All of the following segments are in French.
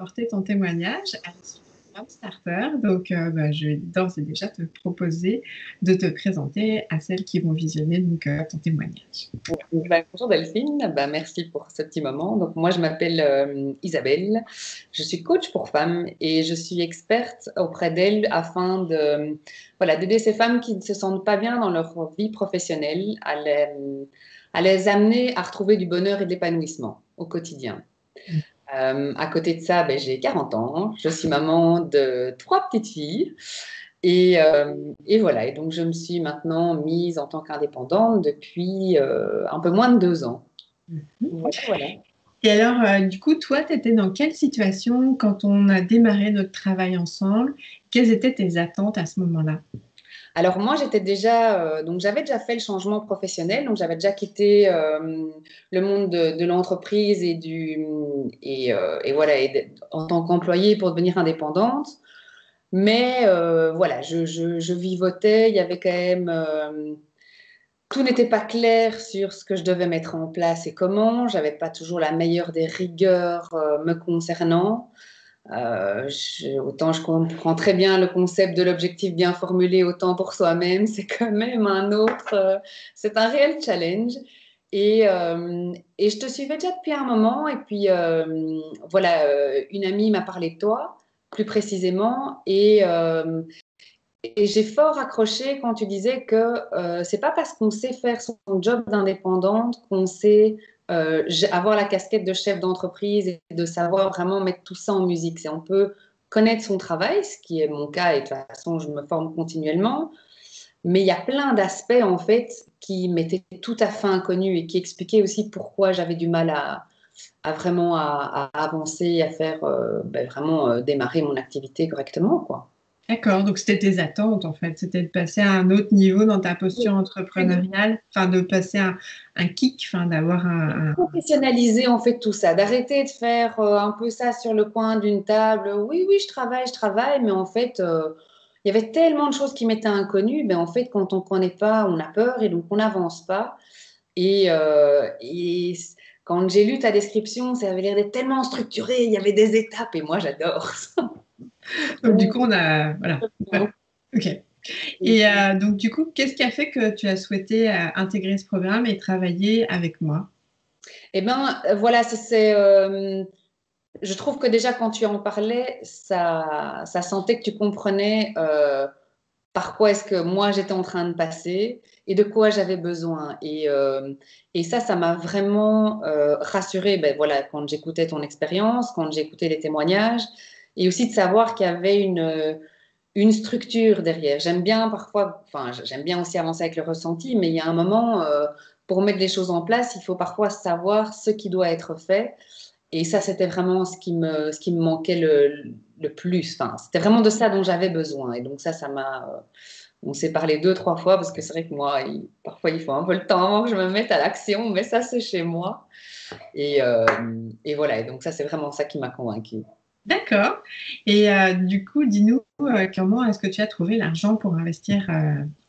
apporter ton témoignage à la suite de Love Starter. Donc, je vais d'ores et déjà te proposer de te présenter à celles qui vont visionner ton témoignage. Bonjour Delphine, merci pour ce petit moment. Donc, moi, je m'appelle Isabelle, je suis coach pour femmes et je suis experte auprès d'elles afin de, d'aider ces femmes qui ne se sentent pas bien dans leur vie professionnelle à les amener à retrouver du bonheur et de l'épanouissement au quotidien. À côté de ça, j'ai 40 ans, je suis maman de 3 petites filles et voilà. Et donc, je me suis maintenant mise en tant qu'indépendante depuis un peu moins de 2 ans. Voilà. Et alors, du coup, toi, tu étais dans quelle situation quand on a démarré notre travail ensemble? Quelles étaient tes attentes à ce moment-là? Alors moi, j'étais déjà, donc j'avais déjà fait le changement professionnel, donc j'avais déjà quitté le monde de l'entreprise et voilà, en tant qu'employée pour devenir indépendante. Mais voilà, je vivotais, il y avait quand même, tout n'était pas clair sur ce que je devais mettre en place et comment. J'avais pas toujours la meilleure des rigueurs me concernant. Autant je comprends très bien le concept de l'objectif bien formulé, autant pour soi-même, c'est quand même un autre, c'est un réel challenge. Et je te suivais déjà depuis un moment, et puis une amie m'a parlé de toi, plus précisément, et j'ai fort accroché quand tu disais que c'est pas parce qu'on sait faire son job d'indépendante qu'on sait avoir la casquette de chef d'entreprise et de savoir vraiment mettre tout ça en musique. On peut connaître son travail, ce qui est mon cas, et de toute façon, je me forme continuellement. Mais il y a plein d'aspects, en fait, qui m'étaient tout à fait inconnus et qui expliquaient aussi pourquoi j'avais du mal à avancer, à faire vraiment démarrer mon activité correctement, quoi. D'accord, donc c'était tes attentes en fait, c'était de passer à un autre niveau dans ta posture entrepreneuriale, enfin de passer un kick, enfin d'avoir Professionnaliser en fait tout ça, d'arrêter de faire un peu ça sur le coin d'une table. Oui, oui, je travaille, mais en fait, il y avait tellement de choses qui m'étaient inconnues. En fait, quand on ne connaît pas, on a peur et donc on n'avance pas. Et quand j'ai lu ta description, ça avait l'air d'être tellement structuré, il y avait des étapes et moi j'adore ça. Donc du coup, voilà. Ok. Et donc du coup, qu'est-ce qui a fait que tu as souhaité intégrer ce programme et travailler avec moi? Eh bien, voilà, je trouve que déjà quand tu en parlais, ça sentait que tu comprenais par quoi est-ce que moi j'étais en train de passer et de quoi j'avais besoin. Et ça m'a vraiment rassurée, voilà, quand j'écoutais ton expérience, quand j'écoutais les témoignages, et aussi de savoir qu'il y avait une structure derrière. J'aime bien parfois, enfin j'aime bien aussi avancer avec le ressenti, mais il y a un moment, pour mettre les choses en place, il faut parfois savoir ce qui doit être fait. Et ça, c'était vraiment ce qui me manquait le plus. Enfin, c'était vraiment de ça dont j'avais besoin. Et donc ça m'a... on s'est parlé 2, 3 fois parce que c'est vrai que moi, parfois, il faut un peu le temps avant que je me mette à l'action, mais ça, c'est chez moi. Et voilà. Et donc ça, c'est vraiment ça qui m'a convaincue. D'accord. Et du coup, dis-nous comment est-ce que tu as trouvé l'argent pour investir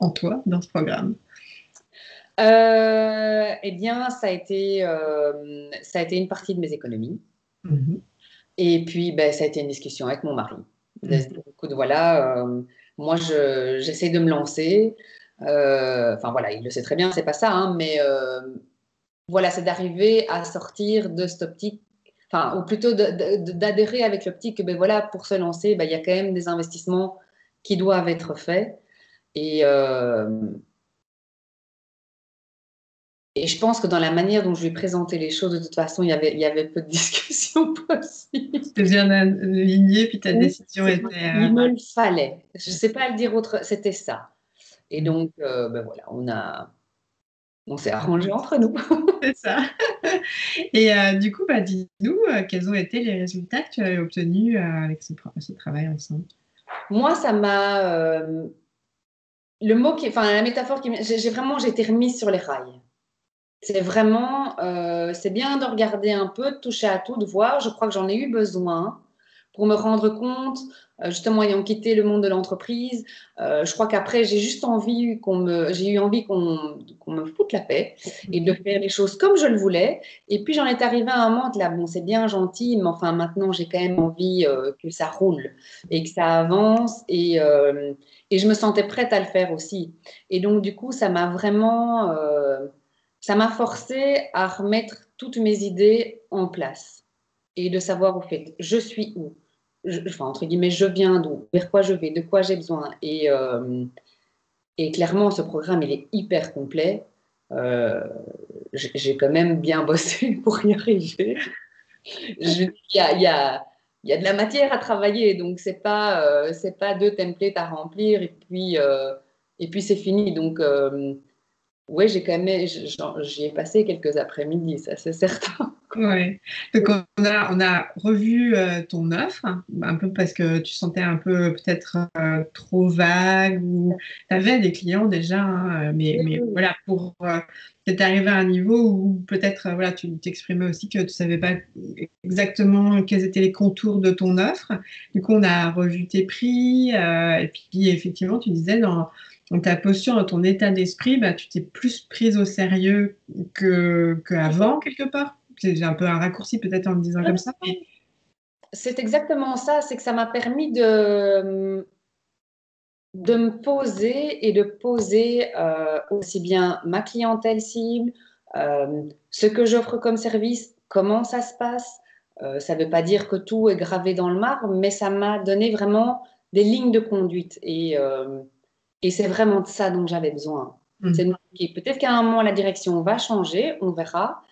en toi dans ce programme? Eh bien, ça a été une partie de mes économies. Mhm. Et puis, ça a été une discussion avec mon mari. De se Mhm. dire, écoute, voilà, moi, j'essaie de me lancer. Enfin, voilà, il le sait très bien, c'est pas ça, hein, mais voilà, c'est d'arriver à sortir de cette optique, enfin, ou plutôt d'adhérer avec l'optique que, voilà, pour se lancer, il y a quand même des investissements qui doivent être faits. Et, euh, et je pense que dans la manière dont je lui ai présenté les choses, de toute façon, il y avait peu de discussion possible. C'était bien aligné, puis ta décision était... Il me le fallait. Je ne sais pas le dire autre, c'était ça. Et donc, voilà, on s'est arrangé entre nous. C'est ça. Et du coup, dis-nous, quels ont été les résultats que tu as obtenus avec ce travail ensemble? Moi, ça m'a. Le mot qui. Enfin, la métaphore qui. J'ai été remise sur les rails. C'est vraiment. C'est bien de regarder un peu, de toucher à tout, de voir. Je crois que j'en ai eu besoin pour me rendre compte, justement ayant quitté le monde de l'entreprise, je crois qu'après j'ai eu envie qu'on me foute la paix et de faire les choses comme je le voulais. Et puis j'en étais arrivée à un moment de là, bon, c'est bien gentil, mais enfin maintenant j'ai quand même envie que ça roule et que ça avance et je me sentais prête à le faire aussi. Et donc du coup ça m'a forcée à remettre toutes mes idées en place et de savoir au fait je suis où, enfin entre guillemets je viens d'où, vers quoi je vais, de quoi j'ai besoin et clairement ce programme il est hyper complet. Euh, j'ai quand même bien bossé pour y arriver. Il y a de la matière à travailler, donc c'est pas deux templates à remplir et puis c'est fini. Donc, ouais, j'ai quand même, j'y ai passé quelques après-midi, ça c'est certain. Ouais. Donc on a revu ton offre, hein, un peu parce que tu sentais un peu peut-être trop vague ou tu avais des clients déjà, hein, mais voilà, pour peut-être arriver à un niveau où peut-être voilà, tu t'exprimais aussi que tu savais pas exactement quels étaient les contours de ton offre. Du coup, on a revu tes prix et puis effectivement, tu disais dans ta posture, dans ton état d'esprit, bah, tu t'es plus prise au sérieux qu'avant quelque part. J'ai un peu un raccourci peut-être en le disant comme ça. C'est exactement ça, c'est que ça m'a permis de me poser et de poser aussi bien ma clientèle cible, ce que j'offre comme service, comment ça se passe. Ça ne veut pas dire que tout est gravé dans le marbre, mais ça m'a donné vraiment des lignes de conduite. Et c'est vraiment de ça dont j'avais besoin. C'est peut-être qu'à un moment, la direction va changer, on verra.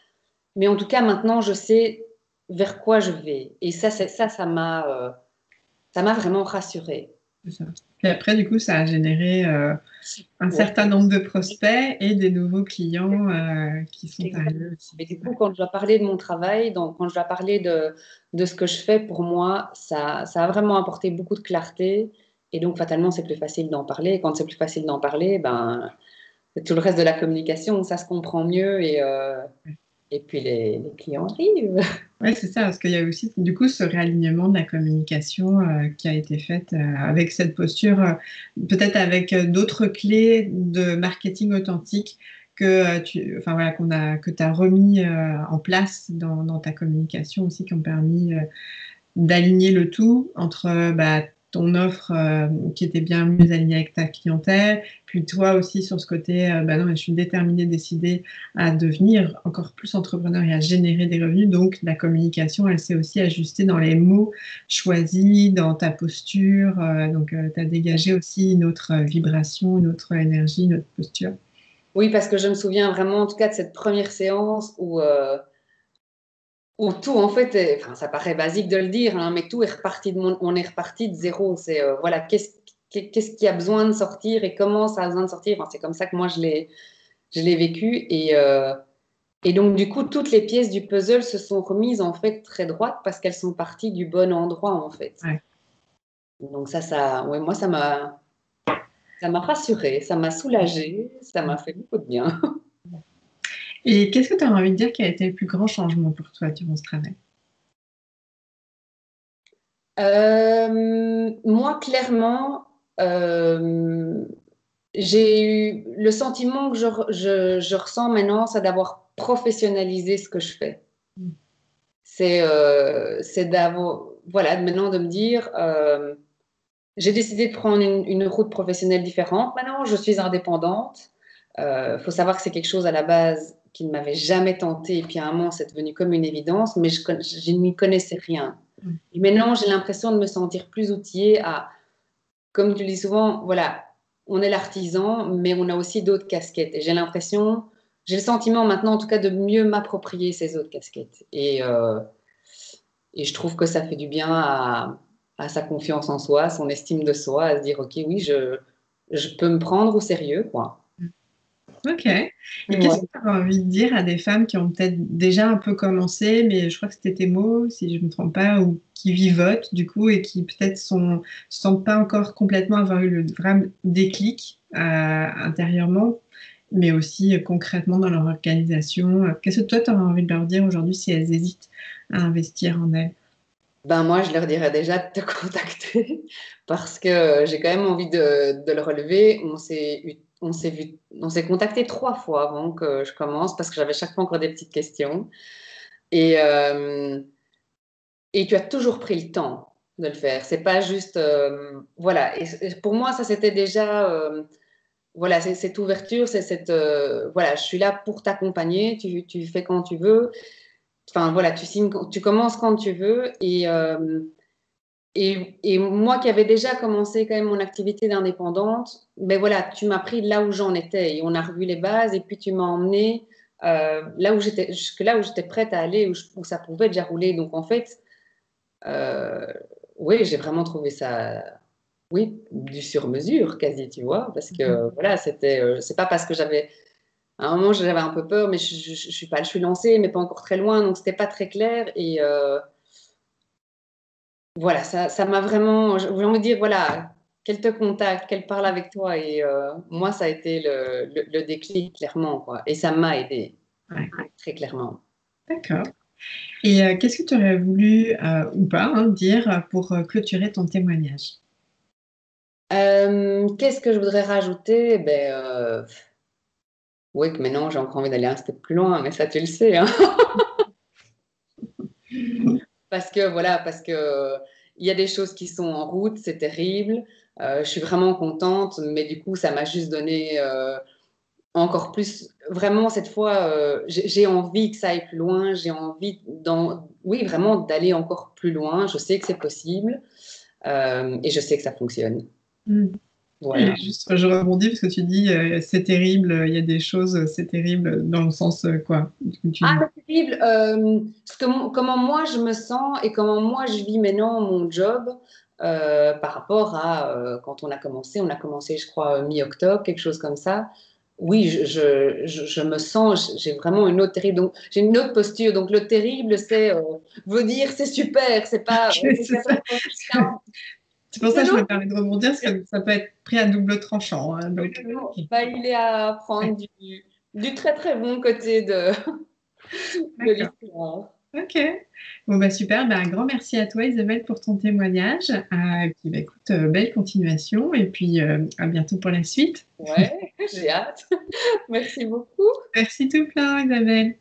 Mais en tout cas, maintenant, je sais vers quoi je vais. Et ça m'a vraiment rassurée. Ça. Et après, du coup, ça a généré un Ouais. certain nombre de prospects et des nouveaux clients qui sont arrivés aussi. Et du coup, quand je dois parler de mon travail, donc quand je dois parler de ce que je fais, pour moi, ça a vraiment apporté beaucoup de clarté. Et donc, fatalement, c'est plus facile d'en parler. Et quand c'est plus facile d'en parler, ben, tout le reste de la communication, ça se comprend mieux. Et puis, les clients arrivent. Oui, c'est ça, parce qu'il y a aussi du coup ce réalignement de la communication qui a été faite avec cette posture, peut-être avec d'autres clés de marketing authentique que enfin voilà, que tu as remis en place dans ta communication aussi, qui ont permis d'aligner le tout entre bah, ton offre qui était bien mieux alignée avec ta clientèle, puis toi aussi sur ce côté, bah non, mais je suis déterminée, décidée à devenir encore plus entrepreneur et à générer des revenus. Donc la communication, elle s'est aussi ajustée dans les mots choisis, dans ta posture. Donc tu as dégagé aussi une autre vibration, une autre énergie, une autre posture. Oui, parce que je me souviens vraiment, en tout cas, de cette première séance où tout, en fait, enfin, ça paraît basique de le dire, hein, mais tout est reparti on est reparti de zéro. C'est voilà, qu'est-ce qui a besoin de sortir et comment ça a besoin de sortir. Enfin, c'est comme ça que moi je l'ai vécu et donc du coup toutes les pièces du puzzle se sont remises en fait très droites parce qu'elles sont parties du bon endroit en fait. Ouais. Donc ouais, moi ça m'a rassurée, ça m'a soulagée, ça m'a fait beaucoup de bien. Et qu'est-ce que tu as envie de dire qui a été le plus grand changement pour toi durant ce travail? Moi, clairement, j'ai eu le sentiment que je ressens maintenant, c'est d'avoir professionnalisé ce que je fais. C'est d'avoir, voilà, maintenant de me dire, j'ai décidé de prendre une route professionnelle différente. Maintenant, je suis indépendante. Faut savoir que c'est quelque chose à la base qui ne m'avait jamais tenté. Et puis à un moment, c'est devenu comme une évidence, mais je n'y connaissais rien. Et maintenant, j'ai l'impression de me sentir plus outillée à, comme tu le dis souvent, voilà, on est l'artisan, mais on a aussi d'autres casquettes. Et j'ai le sentiment maintenant, en tout cas, de mieux m'approprier ces autres casquettes. Et je trouve que ça fait du bien à sa confiance en soi, à son estime de soi, à se dire, OK, oui, je peux me prendre au sérieux, quoi. Ok. Et qu'est-ce Ouais. que tu as envie de dire à des femmes qui ont peut-être déjà un peu commencé, mais je crois que c'était tes mots, si je ne me trompe pas, ou qui vivotent du coup et qui peut-être ne sentent pas encore complètement avoir eu le vrai déclic intérieurement, mais aussi concrètement dans leur organisation. Qu'est-ce que toi, tu as envie de leur dire aujourd'hui si elles hésitent à investir en elles? Ben moi, je leur dirais déjà de te contacter parce que j'ai quand même envie de le relever. On s'est contacté 3 fois avant que je commence parce que j'avais chaque fois encore des petites questions. Et, euh, et tu as toujours pris le temps de le faire. C'est pas juste, voilà. Et pour moi, ça c'était déjà, voilà, c'est cette ouverture, c'est cette, voilà, je suis là pour t'accompagner. Tu fais quand tu veux. Enfin voilà, tu signes, tu commences quand tu veux. Et moi qui avais déjà commencé quand même mon activité d'indépendante, ben voilà, tu m'as pris là où j'en étais et on a revu les bases et puis tu m'as emmené là où j'étais, jusque là où j'étais prête à aller, où ça pouvait déjà rouler. Donc en fait, euh, oui, j'ai vraiment trouvé ça, oui, du sur-mesure quasi, tu vois, parce que voilà, c'était, c'est pas parce que j'avais, à un moment j'avais un peu peur, mais je suis pas, je suis lancée, mais pas encore très loin, donc c'était pas très clair et voilà, ça m'a vraiment. Je voulais me dire, voilà, qu'elle te contacte, qu'elle parle avec toi. Et moi, ça a été le déclic, clairement, quoi. Et ça m'a aidé, Ouais, très clairement. d'accord. Et qu'est-ce que tu aurais voulu, ou pas, hein, dire pour clôturer ton témoignage? Qu'est-ce que je voudrais rajouter? Ben, oui, que maintenant, j'ai encore envie d'aller un step plus loin, mais ça, tu le sais, hein. Parce que, voilà, parce que il y a des choses qui sont en route, c'est terrible. Je suis vraiment contente, mais du coup, ça m'a juste donné. Encore plus, vraiment cette fois, j'ai envie que ça aille plus loin, j'ai envie, oui, vraiment d'aller encore plus loin. Je sais que c'est possible et je sais que ça fonctionne. Hmm. Et Voilà. juste, je rebondis parce que tu dis c'est terrible, il y a des choses, c'est terrible dans le sens quoi? Tu Ah, dis. c'est terrible. Comment moi je me sens et comment moi je vis maintenant mon job par rapport à quand on a commencé, je crois, mi-octobre, quelque chose comme ça. Oui, je me sens, j'ai vraiment une autre terrible, donc j'ai une autre posture. Donc le terrible, c'est veut dire c'est super, c'est pas Ok, c'est c'est ça. C'est pour ça c'est que je me l'autre. permets de rebondir parce que ça peut être pris à double tranchant, hein, donc, ok. Bah, il est à Ouais, prendre du très très bon côté de d'accord. l'histoire. Ok. Bon, bah super. Bah, un grand merci à toi, Isabelle, pour ton témoignage. Et puis, bah, écoute, belle continuation et puis à bientôt pour la suite. Ouais, j'ai hâte. Merci beaucoup. Merci tout plein, Isabelle.